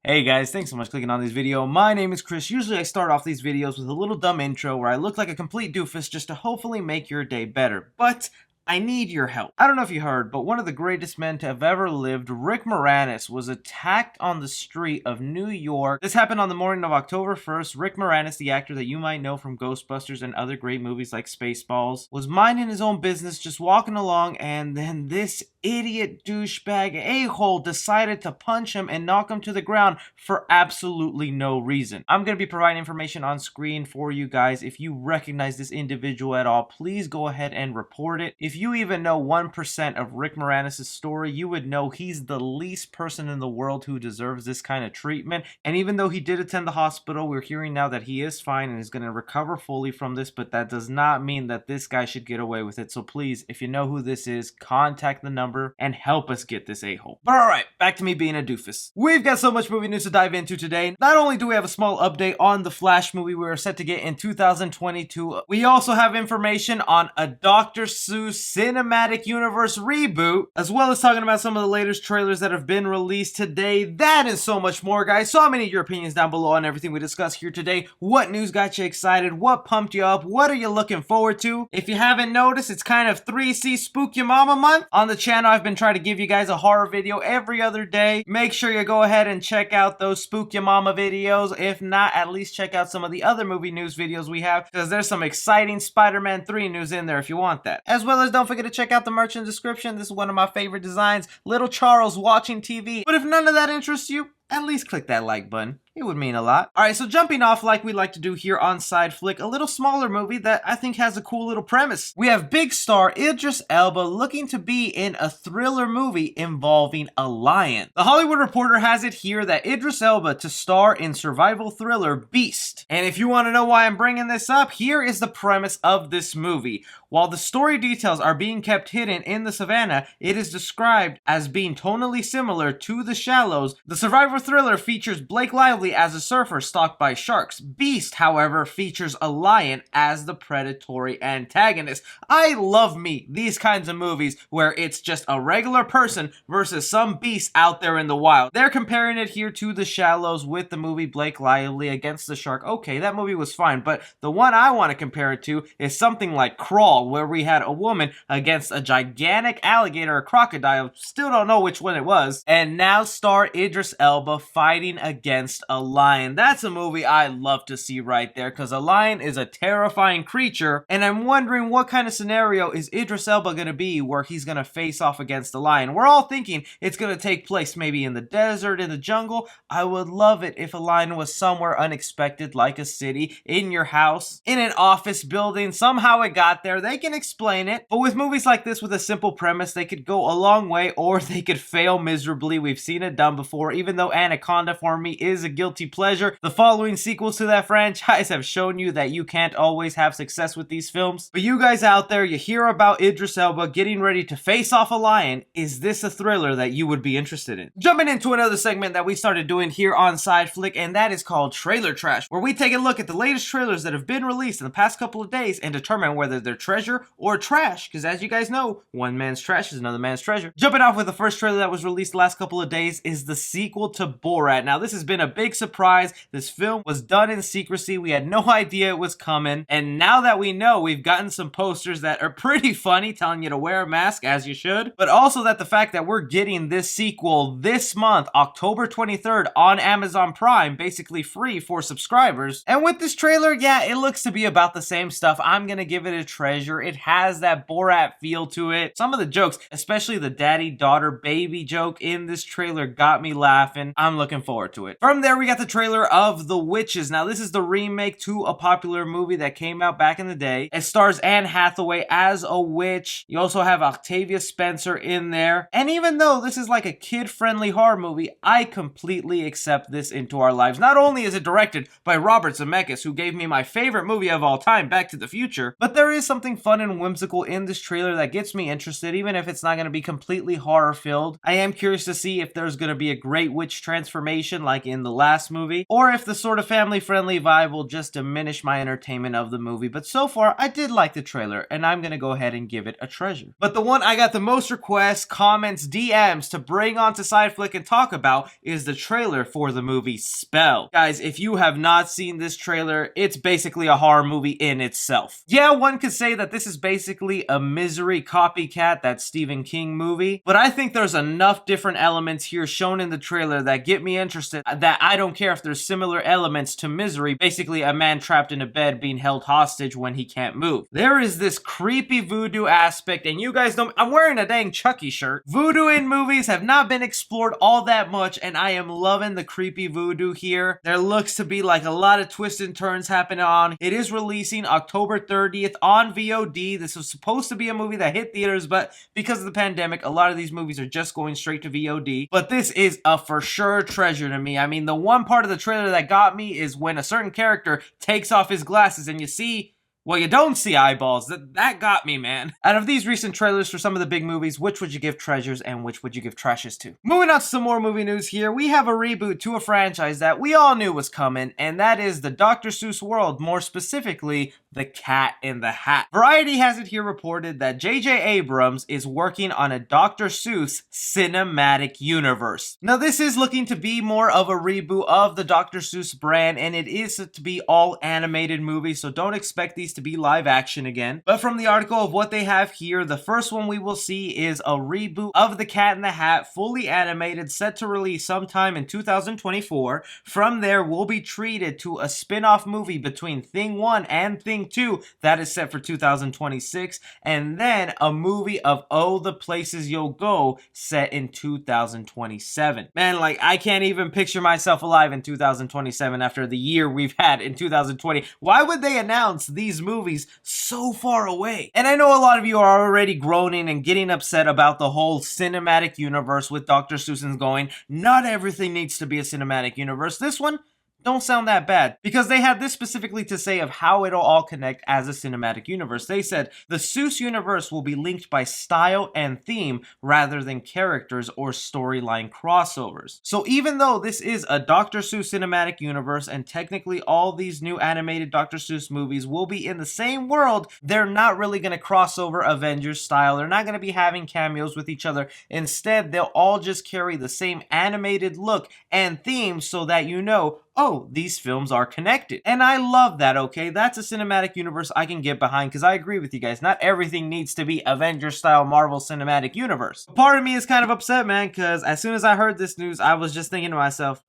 Hey guys, thanks so much for clicking on this video. My name is Chris. Usually I start off these videos with a little dumb intro where I look like a complete doofus just to hopefully make your day better. But I need your help. I don't know if you heard, but one of the greatest men to have ever lived, Rick Moranis, was attacked on the street of New York. This happened on the morning of October 1st. Rick Moranis, the actor that you might know from Ghostbusters and other great movies like Spaceballs, was minding his own business, just walking along, and then this idiot douchebag a-hole decided to punch him and knock him to the ground for absolutely no reason. I'm going to be providing information on screen for you guys. If you recognize this individual at all, please go ahead and report it. If you even know 1% of Rick Moranis' story, you would know he's the least person in the world who deserves this kind of treatment. And even though he did attend the hospital, we're hearing now that he is fine and is going to recover fully from this, but that does not mean that this guy should get away with it. So please, if you know who this is, contact the number and help us get this a-hole. But alright, back to me being a doofus. We've got so much movie news to dive into today. Not only do we have a small update on the Flash movie we are set to get in 2022, we also have information on a Dr. Seuss Cinematic Universe reboot, as well as talking about some of the latest trailers that have been released today. That and so much more, guys. So many of your opinions down below on everything we discuss here today. What news got you excited? What pumped you up? What are you looking forward to? If you haven't noticed, it's kind of 3C Spook Your Mama month. On the channel, I've been trying to give you guys a horror video every other day. Make sure you go ahead and check out those Spook Your Mama videos. If not, at least check out some of the other movie news videos we have, because there's some exciting Spider-Man 3 news in there if you want that. As well as don't forget to check out the merch in the description. This is one of my favorite designs, Little Charles watching TV. But if none of that interests you, at least click that like button. It would mean a lot. Alright, so jumping off like we like to do here on Side Flick, a little smaller movie that I think has a cool little premise. We have big star Idris Elba looking to be in a thriller movie involving a lion. The Hollywood Reporter has it here that Idris Elba to star in survival thriller Beast. And if you want to know why I'm bringing this up, here is the premise of this movie. While the story details are being kept hidden in the savannah, it is described as being tonally similar to The Shallows. The survival thriller features Blake Lively as a surfer stalked by sharks. Beast, however, features a lion as the predatory antagonist. I love these kinds of movies where it's just a regular person versus some beast out there in the wild. They're comparing it here to The Shallows with the movie Blake Lively against the shark. Okay, that movie was fine, but the one I want to compare it to is something like Crawl, where we had a woman against a gigantic alligator or crocodile. Still don't know which one it was. And now star Idris Elba fighting against a lion. That's a movie I love to see right there, because a lion is a terrifying creature, and I'm wondering what kind of scenario is Idris Elba going to be where he's going to face off against a lion. We're all thinking it's going to take place maybe in the desert, in the jungle. I would love it if a lion was somewhere unexpected, like a city, in your house, in an office building. Somehow it got there. They can explain it. But with movies like this with a simple premise, they could go a long way or they could fail miserably. We've seen it done before. Even though Anaconda for me is a guilty pleasure, the following sequels to that franchise have shown you that you can't always have success with these films. But you guys out there, you hear about Idris Elba getting ready to face off a lion. Is this a thriller that you would be interested in? Jumping into another segment that we started doing here on Side Flick, and that is called Trailer Trash, where we take a look at the latest trailers that have been released in the past couple of days and determine whether they're treasure or trash, because as you guys know, one man's trash is another man's treasure. Jumping off with the first trailer that was released the last couple of days is the sequel to Borat. Now, this has been a big surprise. This film was done in secrecy. We had no idea it was coming, and now that we know, we've gotten some posters that are pretty funny, telling you to wear a mask, as you should, but also that the fact that we're getting this sequel this month, October 23rd, on Amazon Prime, basically free for subscribers. And with this trailer, yeah, it looks to be about the same stuff. I'm gonna give it a treasure. It has that Borat feel to it. Some of the jokes, especially the daddy, daughter, baby joke in this trailer, got me laughing. I'm looking forward to it. From there, we got the trailer of The Witches. Now, this is the remake to a popular movie that came out back in the day. It stars Anne Hathaway as a witch. You also have Octavia Spencer in there. And even though this is like a kid-friendly horror movie, I completely accept this into our lives. Not only is it directed by Robert Zemeckis, who gave me my favorite movie of all time, Back to the Future, but there is something fun and whimsical in this trailer that gets me interested, even if it's not going to be completely horror-filled. I am curious to see if there's going to be a great witch transformation like in the last movie, or if the sort of family-friendly vibe will just diminish my entertainment of the movie. But so far, I did like the trailer, and I'm gonna go ahead and give it a treasure. But the one I got the most requests, comments, DMs to bring onto SideFlick and talk about is the trailer for the movie Spell. Guys, if you have not seen this trailer, it's basically a horror movie in itself. Yeah, one could say that this is basically a Misery copycat, that Stephen King movie, but I think there's enough different elements here shown in the trailer that get me interested that I don't care if there's similar elements to Misery, basically a man trapped in a bed being held hostage when he can't move. There is this creepy voodoo aspect, and you guys know I'm wearing a dang Chucky shirt. Voodoo in movies have not been explored all that much, and I am loving the creepy voodoo here. There looks to be like a lot of twists and turns happening on. It is releasing October 30th on VOD. This was supposed to be a movie that hit theaters, but because of the pandemic, a lot of these movies are just going straight to VOD. But this is a for sure treasure to me. I mean, the one part of the trailer that got me is when a certain character takes off his glasses and you see, well, you don't see eyeballs. That got me, man. Out of these recent trailers for some of the big movies, which would you give treasures and which would you give trashes to? Moving on to some more movie news here, we have a reboot to a franchise that we all knew was coming, and that is the Dr. Seuss world, more specifically, The Cat in the Hat. Variety has it here reported that J.J. Abrams is working on a Dr. Seuss cinematic universe. Now, this is looking to be more of a reboot of the Dr. Seuss brand, and it is to be all animated movies, so don't expect these to be live action again. But from the article of what they have here, the first one we will see is a reboot of The Cat in the Hat, fully animated, set to release sometime in 2024. From there, we'll be treated to a spin-off movie between Thing 1 and Thing 2 that is set for 2026, and then a movie of Oh, the Places You'll Go set in 2027. Man, like, I can't even picture myself alive in 2027 after the year we've had in 2020. Why would they announce these movies so far away? And I know a lot of you are already groaning and getting upset about the whole cinematic universe with Dr. Seuss going, not everything needs to be a cinematic universe. This one don't sound that bad, because they had this specifically to say of how it'll all connect as a cinematic universe. They said the Seuss universe will be linked by style and theme rather than characters or storyline crossovers. So even though this is a Dr. Seuss cinematic universe and technically all these new animated Dr. Seuss movies will be in the same world, they're not really going to cross over Avengers style. They're not going to be having cameos with each other. Instead, they'll all just carry the same animated look and theme so that you know, oh, these films are connected. And I love that, okay? That's a cinematic universe I can get behind, because I agree with you guys. Not everything needs to be Avengers-style Marvel Cinematic Universe. Part of me is kind of upset, man, because as soon as I heard this news, I was just thinking to myself,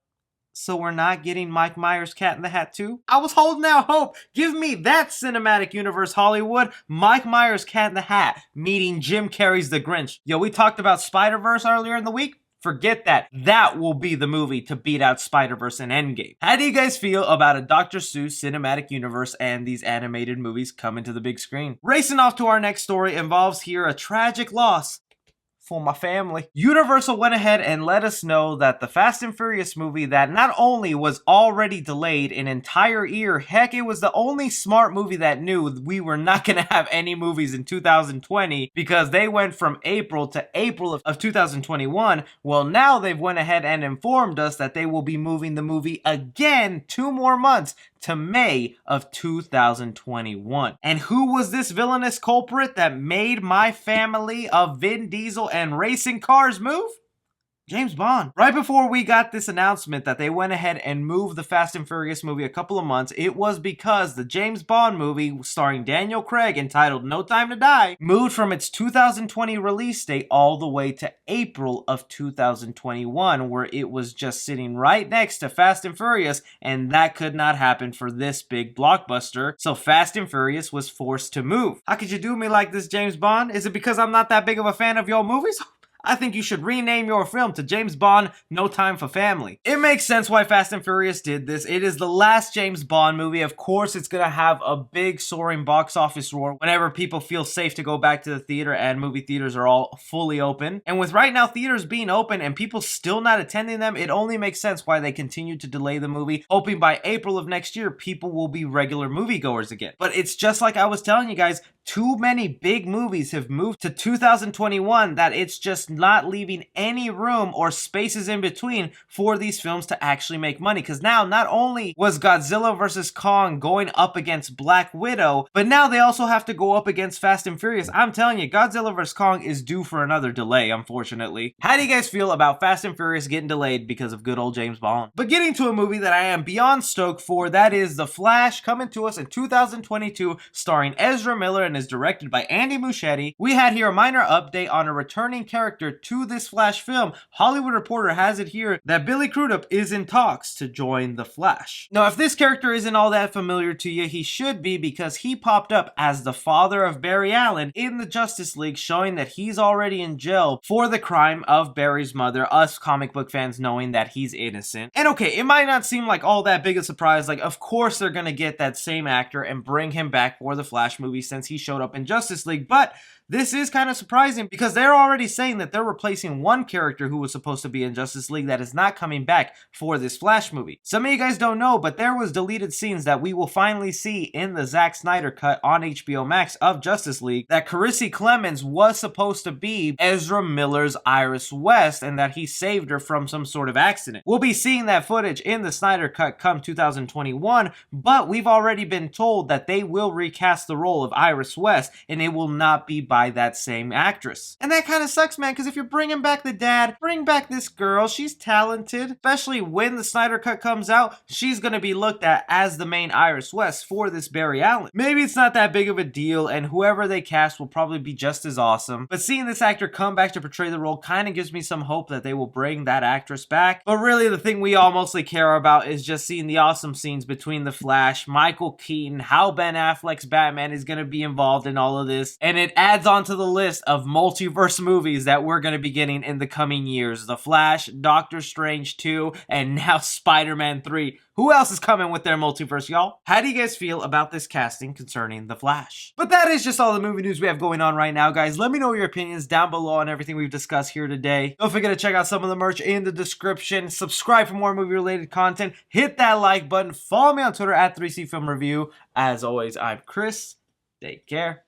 so we're not getting Mike Myers' Cat in the Hat too? I was holding out hope. Give me that cinematic universe, Hollywood. Mike Myers' Cat in the Hat meeting Jim Carrey's The Grinch. Yo, we talked about Spider-Verse earlier in the week. Forget that. That will be the movie to beat out Spider-Verse and Endgame. How do you guys feel about a Dr. Seuss cinematic universe and these animated movies coming to the big screen? Racing off to our next story involves here a tragic loss for my family. Universal went ahead and let us know that the Fast and Furious movie that not only was already delayed an entire year, heck, it was the only smart movie that knew we were not going to have any movies in 2020 because they went from April to April of 2021. Well, now they've went ahead and informed us that they will be moving the movie again 2 more months to May of 2021. And who was this villainous culprit that made my family of Vin Diesel and racing cars move? James Bond. Right before we got this announcement that they went ahead and moved the Fast and Furious movie a couple of months, it was because the James Bond movie starring Daniel Craig entitled No Time to Die moved from its 2020 release date all the way to April of 2021, where it was just sitting right next to Fast and Furious, and that could not happen for this big blockbuster, so Fast and Furious was forced to move. How could you do me like this, James Bond? Is it because I'm not that big of a fan of your movies? I think you should rename your film to James Bond, No Time for Family. It makes sense why Fast and Furious did this. It is the last James Bond movie. Of course, it's gonna have a big soaring box office roar whenever people feel safe to go back to the theater and movie theaters are all fully open. And with right now theaters being open and people still not attending them, it only makes sense why they continue to delay the movie, hoping by April of next year, people will be regular moviegoers again. But it's just like I was telling you guys, too many big movies have moved to 2021 that it's just not leaving any room or spaces in between for these films to actually make money. Because now, not only was Godzilla vs. Kong going up against Black Widow, but now they also have to go up against Fast and Furious. I'm telling you, Godzilla vs. Kong is due for another delay, unfortunately. How do you guys feel about Fast and Furious getting delayed because of good old James Bond? But getting to a movie that I am beyond stoked for, that is The Flash, coming to us in 2022, starring Ezra Miller and is directed by Andy Muschietti. We had here a minor update on a returning character to this Flash film. Hollywood Reporter has it here that Billy Crudup is in talks to join The Flash. Now, if this character isn't all that familiar to you, he should be, because he popped up as the father of Barry Allen in the Justice League, showing that he's already in jail for the crime of Barry's mother, us comic book fans knowing that he's innocent. And okay, it might not seem like all that big a surprise, like of course they're gonna get that same actor and bring him back for the Flash movie since he showed up in Justice League, but this is kind of surprising because they're already saying that they're replacing one character who was supposed to be in Justice League that is not coming back for this Flash movie. Some of you guys don't know, but there was deleted scenes that we will finally see in the Zack Snyder cut on HBO Max of Justice League that Carissa Clemens was supposed to be Ezra Miller's Iris West and that he saved her from some sort of accident. We'll be seeing that footage in the Snyder cut come 2021, but we've already been told that they will recast the role of Iris West and it will not be by that same actress. And that kind of sucks, man, because if you're bringing back the dad, bring back this girl. She's talented, especially when the Snyder cut comes out. She's going to be looked at as the main Iris West for this Barry Allen. Maybe it's not that big of a deal, and whoever they cast will probably be just as awesome. But seeing this actor come back to portray the role kind of gives me some hope that they will bring that actress back. But really, the thing we all mostly care about is just seeing the awesome scenes between The Flash, Michael Keaton, how Ben Affleck's Batman is going to be involved in all of this. And it adds on to the list of multiverse movies that we're going to be getting in the coming years. The Flash, Doctor Strange 2, and now Spider-Man 3. Who else is coming with their multiverse, y'all? How do you guys feel about this casting concerning The Flash? But that is just all the movie news we have going on right now, guys. Let me know your opinions down below on everything we've discussed here today. Don't forget to check out some of the merch in the description. Subscribe for more movie-related content. Hit that like button. Follow me on Twitter at 3C Film Review. As always, I'm Chris. Take care.